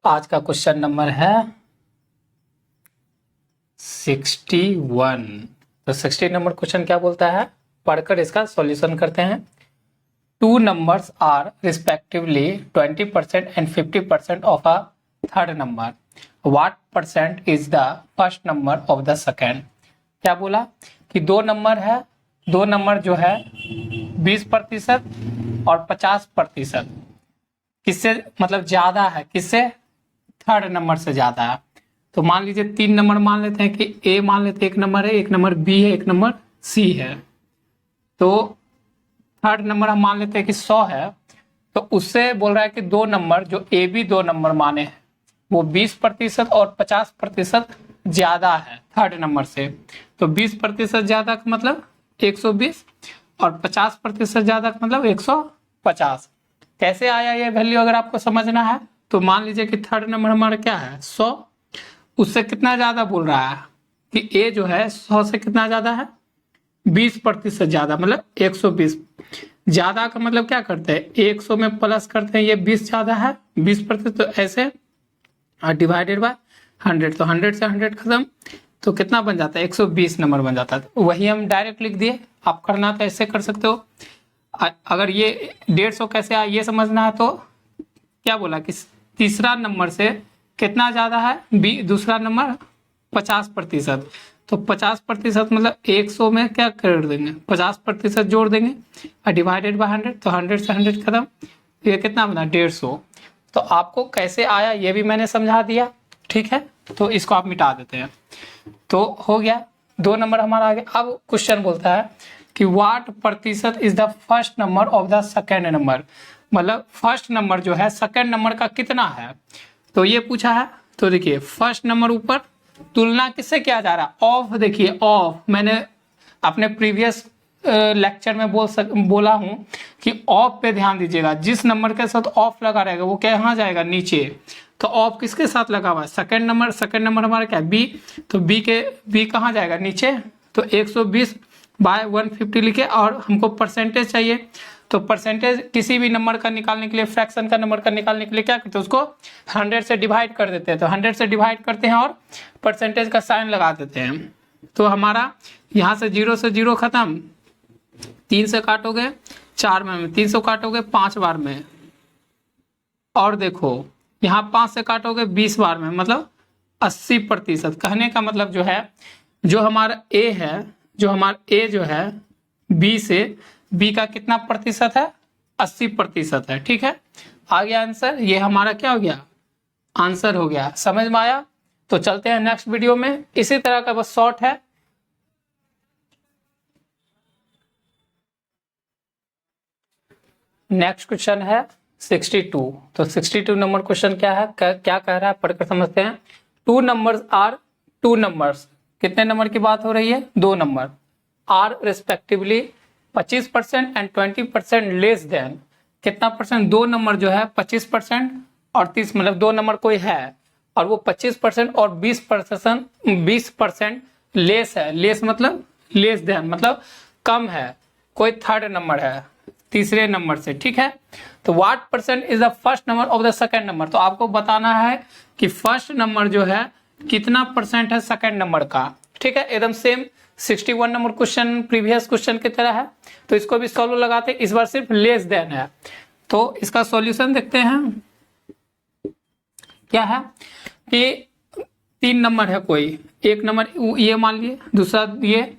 आज का question number है 61। तो 60 नंबर क्वेश्चन क्या बोलता है, पढ़कर इसका सॉल्यूशन करते हैं। Two numbers are respectively 20% and 50% of a third number, what percent is the first number of the second. क्या बोला कि दो नंबर है, दो नंबर जो है 20% और 50%, किससे मतलब ज्यादा है, किससे, थर्ड नंबर से ज्यादा है। तो मान लीजिए 3 नंबर मान लेते हैं कि ए मान लेते हैं, एक नंबर है, एक नंबर बी है, एक नंबर सी है। तो थर्ड नंबर हम मान लेते हैं कि 100 है। तो उससे बोल रहा है कि दो नंबर जो ए बी दो नंबर माने हैं वो 20% और 50% ज्यादा है थर्ड नंबर से। तो 20% ज्यादा का मतलब 120 और 50% ज्यादा का मतलब 150। कैसे आया ये वैल्यू अगर आपको समझना है तो मान लीजिए कि थर्ड नंबर हमारा क्या है 100, उससे कितना ज्यादा बोल रहा है कि ए जो है 100 से कितना ज्यादा है 20% ज्यादा, मतलब 120। ज्यादा का मतलब क्या करते हैं 100 में प्लस करते हैं, ये 20 ज्यादा है 20%, तो ऐसे डिवाइडेड बाय 100, तो 100 से 100 खत्म, तो कितना बन जाता है 120 नंबर बन जाता है। तो वही हम डायरेक्ट लिख दिए, आप करना तो ऐसे कर सकते हो। अगर ये 150 कैसे आया ये समझना है तो क्या बोला कि तीसरा नंबर से कितना ज्यादा है दूसरा नंबर 50%, तो 50% मतलब 100 में क्या कर देंगे 50% जोड़ देंगे और डिवाइडेड बाय 100, तो 100 से 100 खत्म, ये कितना बना 150। तो आपको कैसे आया ये भी मैंने समझा दिया, ठीक है। तो इसको आप मिटा देते हैं, तो हो गया, दो नंबर हमारा आ गया। अब क्वेश्चन बोलता है कि व्हाट प्रतिशत is the first number of the second number, मतलब फर्स्ट नंबर जो है सेकेंड नंबर का कितना है, तो ये पूछा है। तो देखिए फर्स्ट नंबर ऊपर तुलना किससे किया जा रहा है, ऑफ, देखिए ऑफ, मैंने अपने प्रीवियस लेक्चर में बोला हूं कि ऑफ पे ध्यान दीजिएगा, जिस नंबर के साथ ऑफ लगा रहेगा वो क्या यहाँ जाएगा नीचे। तो ऑफ किसके साथ लगा हुआ है सेकंड नंबर हमारा क्या है बी, तो बी कहाँ जाएगा नीचे। तो 120 बाय 150 लिखे और हमको परसेंटेज चाहिए, तो परसेंटेज किसी भी नंबर का निकालने के लिए, फ्रैक्शन का नंबर का निकालने के लिए क्या करते हैं उसको 100 से डिवाइड कर देते हैं। तो 100 से डिवाइड करते हैं और परसेंटेज का साइन लगा देते हैं। तो हमारा यहाँ से 0 से 0 खत्म, 3 से काटोगे 4 में, 300 काटोगे 5 बार में, और देखो यहाँ 5 से काटोगे 20 बार में, मतलब 80%। कहने का मतलब जो है जो हमारा ए है, जो हमारा ए जो है बी से, बी का कितना प्रतिशत है 80% है, ठीक है। आ गया आंसर, ये हमारा क्या हो गया आंसर हो गया, समझ में आया। तो चलते हैं नेक्स्ट वीडियो में, इसी तरह का बस शॉर्ट है। नेक्स्ट क्वेश्चन है 62। तो 62 नंबर क्वेश्चन क्या है, क्या कह रहा है पढ़कर समझते हैं। Two numbers are, two numbers कितने नंबर की बात हो रही है, दो number, are respectively 25% and 20% less than, कितना परसेंट, दो नंबर जो है 25% और 30, मतलब दो नंबर कोई है और वो 25% और 20% लेस है, लेस मतलब लेस देन मतलब कम है, कोई थर्ड नंबर है तीसरे नंबर से, ठीक है। तो what percent is the first number of the second number, तो आपको बताना है कि फर्स्ट नंबर जो है कितना परसेंट है सेकंड नंबर का, ठीक है। एकदम same 61 number question previous question की तरह है। तो इसको भी सॉल्व लगाते हैं, इस बार सिर्फ लेस देन है। तो इसका सॉल्यूशन देखते हैं क्या है कि 3 नंबर है कोई, एक नंबर ये मान लिए, दूसरा ये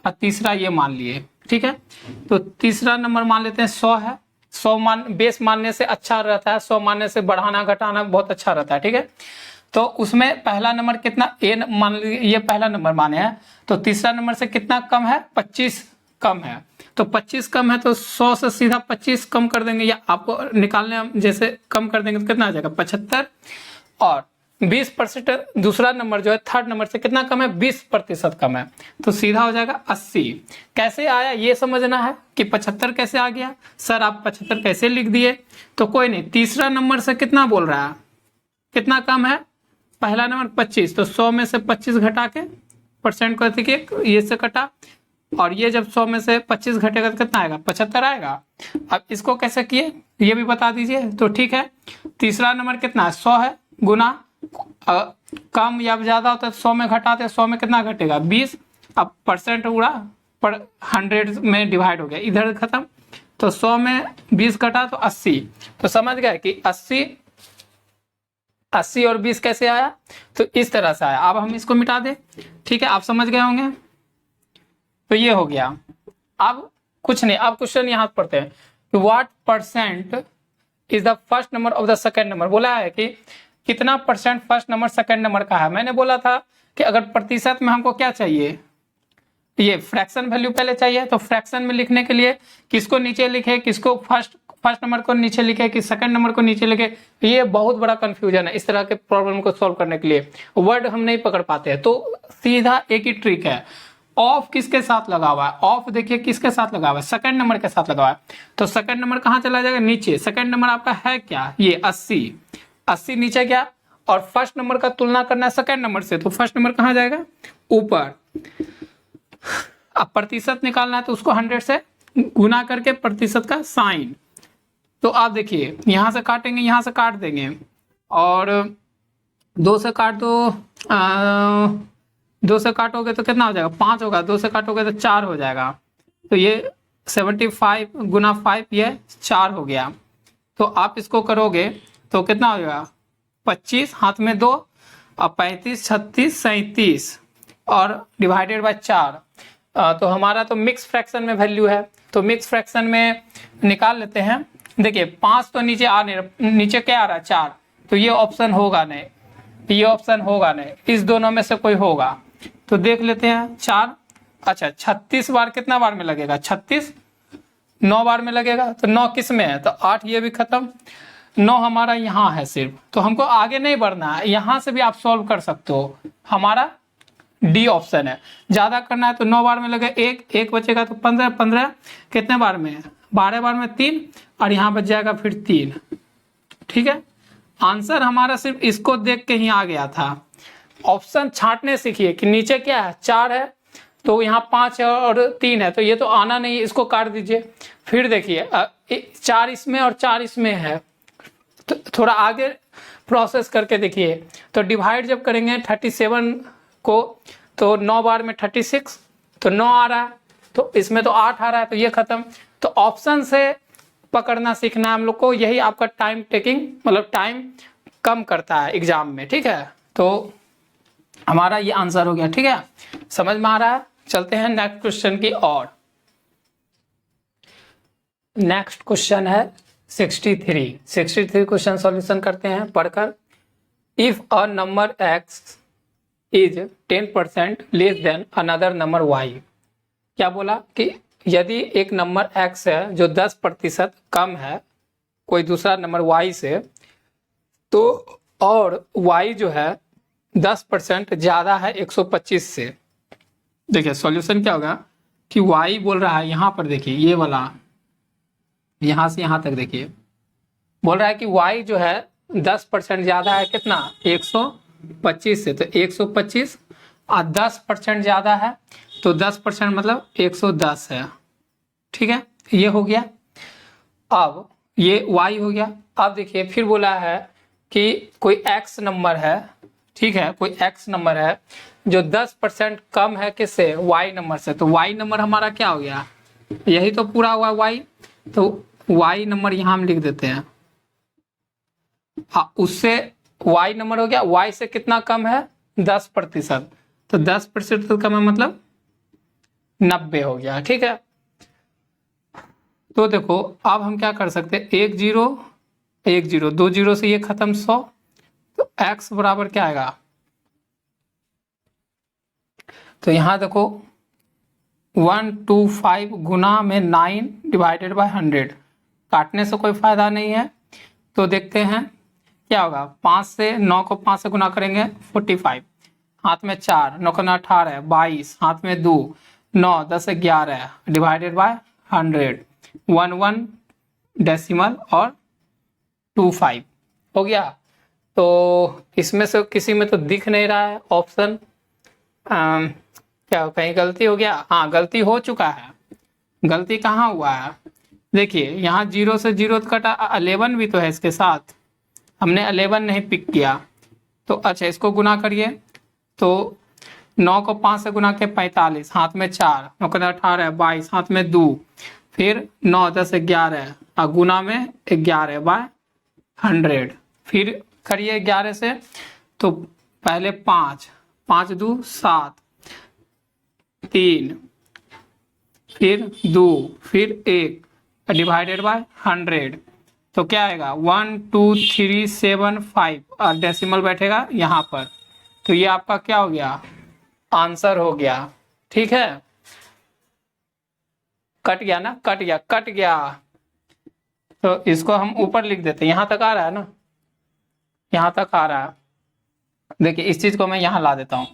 और तीसरा ये मान लिए, ठीक है। तो तीसरा नंबर मान लेते हैं 100 है, 100 मान बेस मानने से अच्छा रहता है, 100 मानने से बढ़ाना घटाना बहुत अच्छा रहता है, ठीक है। तो उसमें पहला नंबर कितना ए मान लीजिए, ये पहला नंबर माने हैं, तो तीसरा नंबर से कितना कम है 25 कम है। तो 25 कम है तो 100 से सीधा 25 कम कर देंगे, या आपको निकालने जैसे कम कर देंगे तो कितना आ जाएगा 75, और 20% दूसरा नंबर जो है थर्ड नंबर से कितना कम है 20% कम है, तो सीधा हो जाएगा 80। कैसे आया ये समझना है कि 75 कैसे आ गया, सर आप 75 कैसे लिख दिए, तो कोई नहीं, तीसरा नंबर से कितना बोल रहा है कितना कम है, पहला नंबर 25, तो 100 में से 25 घटा के परसेंट को देखिए ये से कटा, और ये जब 100 में से 25 घटेगा तो कितना आएगा 75 आएगा। अब इसको कैसे किए ये भी बता दीजिए, तो ठीक है। तीसरा नंबर कितना है 100 है, गुना कम या ज्यादा होता है 100 में घटाते 100 में कितना घटेगा 20। अब परसेंट उड़ा पर 100 में डिवाइड हो गया, इधर खत्म। तो 100 में 20 घटा तो 80। तो समझ गए कि 80 और 20 कैसे आया, तो इस तरह से आया। अब हम इसको मिटा दें, ठीक है, आप समझ गए होंगे। तो ये हो गया। अब कुछ नहीं, अब क्वेश्चन यहाँ पढ़ते हैं, what percent is the first number of the second number. बोला है कि कितना percent first number second number का है। मैंने बोला था कि अगर प्रतिशत में हमको क्या चाहिए, ये फ्रैक्शन वैल्यू पहले चाहिए। तो फ्रैक्शन में लिखने के लिए किसको नीचे लिखे, किसको फर्स्ट नंबर को नीचे लिखे, कि सेकंड नंबर को नीचे लिखे, ये बहुत बड़ा कंफ्यूजन है। इस तरह के प्रॉब्लम को सॉल्व करने के लिए वर्ड हम नहीं पकड़ पाते हैं। तो सीधा एक ही ट्रिक है, ऑफ किसके साथ लगा हुआ है, ऑफ देखिए किसके साथ लगा हुआ है, सेकंड नंबर के साथ लगा हुआ है। तो सेकंड नंबर कहाँ चला जाएगा, नीचे। सेकंड नंबर आपका है क्या, ये 80 नीचे गया, और फर्स्ट नंबर का तुलना करना है सेकंड नंबर से, तो फर्स्ट नंबर कहाँ जाएगा, ऊपर। अब प्रतिशत निकालना है तो उसको 100 से गुना करके प्रतिशत का साइन। तो आप देखिए यहां से काटेंगे, यहां से काट देंगे, और 2 से काट दो, 2 से काटोगे तो कितना हो जाएगा 5 होगा, 2 से काटोगे तो 4 हो जाएगा। तो ये 75 गुना 5 ये 4 हो गया। तो आप इसको करोगे तो कितना हो जाएगा 25, हाथ में 2, और 35, 36, 37 और डिवाइडेड बाय 4। तो हमारा तो मिक्स फ्रैक्शन में वैल्यू है, तो मिक्स फ्रैक्शन में निकाल लेते हैं। देखिए 5 तो नीचे आ नहीं, नीचे क्या आ रहा है 4, तो ये ऑप्शन होगा नहीं, ये ऑप्शन होगा नहीं, इस दोनों में से कोई होगा। तो देख लेते हैं 4, अच्छा 36 बार कितना बार में लगेगा, 36 9 बार में लगेगा। तो 9 किस में है, तो 8 ये भी खत्म, 9 हमारा यहाँ है सिर्फ। तो हमको आगे नहीं बढ़ना है, यहाँ से भी आप सॉल्व कर सकते हो। हमारा डी ऑप्शन है। ज्यादा करना है तो 9 बार में लगे, एक बचेगा तो 15 कितने बार में, 12 बार में 3, और यहाँ बच जाएगा फिर 3। ठीक है, आंसर हमारा सिर्फ इसको देख के ही आ गया था। ऑप्शन छांटने सीखिए कि नीचे क्या है 4 है, तो यहाँ 5 है और 3 है, तो ये तो आना नहीं है, इसको काट दीजिए। फिर देखिए 4 इसमें और 4 इसमें है, तो थोड़ा आगे प्रोसेस करके देखिए। तो डिवाइड जब करेंगे 37 को, तो 9 बार में 36, तो 9 आ रहा है, तो इसमें तो 8 आ रहा है, तो ये खत्म। तो ऑप्शन से पकड़ना सीखना है हम लोग को, यही आपका टाइम टेकिंग मतलब टाइम कम करता है एग्जाम में। ठीक है, तो हमारा ये आंसर हो गया। ठीक है, समझ में आ रहा है। चलते हैं नेक्स्ट क्वेश्चन की ओर। नेक्स्ट क्वेश्चन है 63 क्वेश्चन सॉल्यूशन करते हैं पढ़कर। If a number x is 10% less than another number y। क्या बोला कि यदि एक नंबर x है जो 10% कम है कोई दूसरा नंबर y से, तो और y जो है 10% ज्यादा है 125 से। देखिए सॉल्यूशन क्या होगा कि y बोल रहा है यहाँ पर, देखिए ये वाला यहाँ से यहाँ तक देखिए, बोल रहा है कि y जो है 10% ज्यादा है कितना 125 से, तो 125 और 10% ज्यादा है तो 10% मतलब 110 है। ठीक है, ये हो गया। अब ये y हो गया। अब देखिए फिर बोला है कि कोई x नंबर है, ठीक है, कोई x नंबर है जो 10% कम है किससे, y नंबर से। तो y नंबर हमारा क्या हो गया, यही तो पूरा हुआ y, तो y नंबर यहाँ हम लिख देते हैं। हाँ, उससे y नंबर हो गया, y से कितना कम है 10%, तो 10% कम है मतलब 90 हो गया। ठीक है, तो देखो अब हम क्या कर सकते हैं, 1 0 1 0 2 0 से ये खत्म 100, तो x बराबर क्या आएगा, तो यहाँ देखो 125 गुना में 9 डिवाइडेड बाय 100, काटने से कोई फायदा नहीं है। तो देखते हैं क्या होगा, 5 से 9 को 5 से गुना करेंगे 45, हाथ में 4, 9 को 18 22, हाथ में 2, 9 10 11 डिवाइडेड बाय 100, 11 डेसिमल और 25 हो गया। तो इसमें से किसी में तो दिख नहीं रहा है ऑप्शन, क्या कहीं गलती हो गया, हाँ गलती हो चुका है। गलती कहाँ हुआ है, देखिए यहाँ 0 से 0 कटा, 11 भी तो है इसके साथ, हमने 11 नहीं पिक किया, तो अच्छा इसको गुना करिए, तो 9 को 5 से गुना के 45, हाथ में 4, 9 को 18, 22, हाथ में 2, फिर 9 10 11 और गुना में 11 बाय 100। फिर करिए 11 से, तो पहले 5, 5 2 7, 3, फिर 2, फिर 1 डिवाइडेड बाय 100। तो क्या आएगा 1 2 3 7 5 और डेसिमल बैठेगा यहाँ पर। तो ये आपका क्या हो गया, आंसर हो गया। ठीक है, कट गया ना, कट गया, कट गया। तो इसको हम ऊपर लिख देते हैं, यहां तक आ रहा है ना, यहां तक आ रहा है। देखिए इस चीज को मैं यहां ला देता हूं।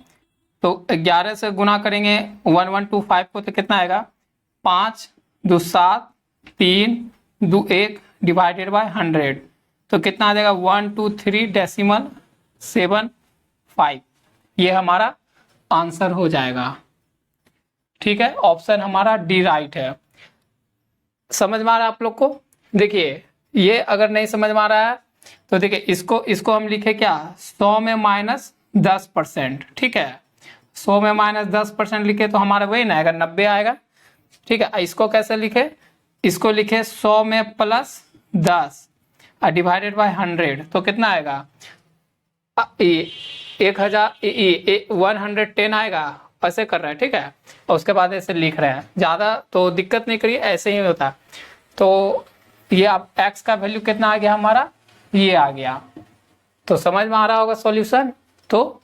तो 11 से गुना करेंगे 1125 को, तो कितना आएगा 5 2 7 3 2 1 डिवाइडेड बाय 100। तो कितना आ जाएगा 1 2 3 डेसिमल 7 5। ये हमारा आंसर हो जाएगा। ठीक है, ऑप्शन हमारा डी राइट है। समझ में आ रहा है आप लोग को? देखिए ये अगर नहीं समझ में आ रहा है तो देखिए इसको हम लिखे क्या, 100 में -10%। ठीक है, 100 में -10% लिखे तो हमारा वही ना आएगा, 90 आएगा। ठीक है, इसको कैसे लिखे, इसको लिखे 100 में +10 डिवाइडेड बाय 100। तो कितना आएगा 110 आएगा। ऐसे कर रहे हैं, ठीक है, और उसके बाद ऐसे लिख रहे हैं, ज़्यादा तो दिक्कत नहीं करिए, ऐसे ही होता है। तो ये आप x का वैल्यू कितना आ गया हमारा, ये आ गया। तो समझ में आ रहा होगा सॉल्यूशन। तो